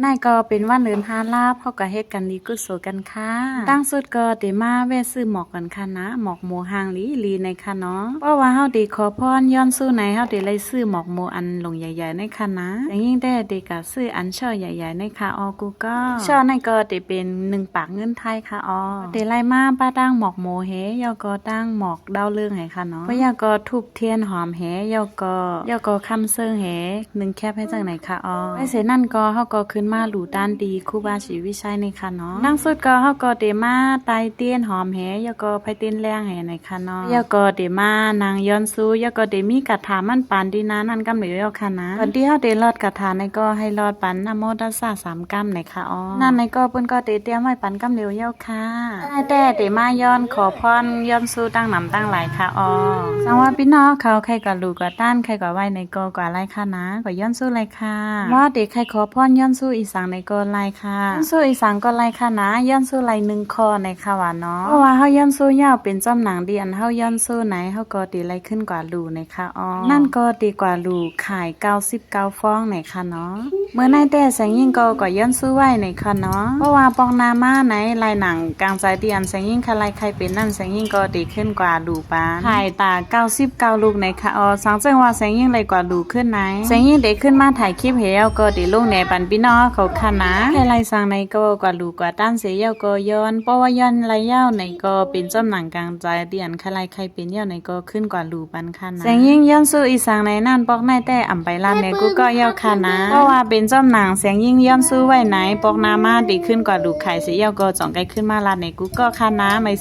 นายก็เป็นวันเดินหาลาบเขาก็เฮ็ดกันดีกุศลกันค่ะตั้งสุดก็เดมาแวะซื้อหมอกกันค่ะนะหมอกหมูหางลีในค่ะเนาะเพราะว่าเฮาได้ขอพรย้อนสู้ไหนเฮาได้เลยซื้อหมอกหมูอันหลงใหญ่ๆในค่ะนะอย่างยิ่งได้เด็กก็ซื้ออันช่อใหญ่ๆในค่ะออกูก็ช่อในก็ได้เป็น1 ปากเงินไทยค่ะออได้ไล่มาป้าตั้งหมอกหมูเฮยอก็ตั้งหมอกดาวเรืองให้ค่ะเนาะบ่ยอก็ทูบเทียนหอมเฮยอก็คำเซิงเฮ1 แคบให้จังไหนค่ะออไอ้เสนั่นก็เฮาก็ขึ้นมาหลู่ด้านดีครูบาศรีวิชัยในค่ะเนาะดังสุดก็เฮาก็เดมาไตเตี้ยนหอมแหยอก็ไผเต้นแรงแหในค่ะเนาะยอก็เดมานางย้อนสู้ยอก็เดมีกฐามันปานดีนะนั่นกำเหลือยอค่ะนะตอนที่เฮาได้รอดกฐาในก็ให้รอดปันนะโมตัสสะ3 กำในค่ะอ๋อนั่นในก็เปิ้นก็เตรียมไว้ปันกำเหลียวยอค่ะแต่เดมาย้อนขอพรย้อนสู้ตั้งนำตั้งหลายค่ะอ๋อสังว่าพี่น้องเขาใครก็รู้ก็ต้านใครก็ไหว้ในก็กว่าไรค่ะนะก็ย้อนสู้ไรค่ะว่าเด็กใครขอพรย้อนสู้อีสังในก็ไล่ค่ะย้อนสู้อีสังก็ไล่ค่ะนะย้อนสู้ไล่1 ข้อในค่ะว่าเนาะเพราะว่าเฮาย้อนสู้ยาวเป็นจอมหนังดีอันเฮาย้อนสู้ไหนเฮาก็ดีไล่ขึ้นกว่าลูในค่ะอ๋อนั่นก็ดีกว่าลูขาย99 ฟองในค่ะเนาะเมื่อในแต่แสงยิ่งก็ย้อนสู้ไว้ในค่ะเนาะเพราะว่าปองนามาในลายหนังกลางใจเดียนแสงยิ่งค่ะลายใครเป็นนั่นแสงยิ่งก็ดีขึ้นกว่าลูปานขายตา99 ลูกในค่ะอ๋อสังจังว่าแสงยิ่งไรกว่าลูขึ้นไหนแสงยิ่งได้ขึ้นมาถ่ายคลิปเฮาก็ดีลงในปันพี่น้องเขาค่ะนะให้ไล่สังในก็กว่าลูกว่าต้านเสียเยาก็ย้อนเพราะว่าย้อนไรเย้าในก็เป็นจอมหนังกลางใจเดียนค่ะลายใครเป็นเย้าในก็ขึ้นกว่าลูปันค่ะนะแสงยิ่งย้อนสู้อีสังในนั่นปอกในแต่อ่ำไปลานในกูก็เย้าค่ะนะเพราะว่าเป็นจอมหนังแสงยิ่งย้อนสู้ไว้ไหนปอกนามาดีขึ้นกว่าลูกไข่เสียเยาก็จ่องไกลขึ้นมาลานในกูก็ค่ะนะไม่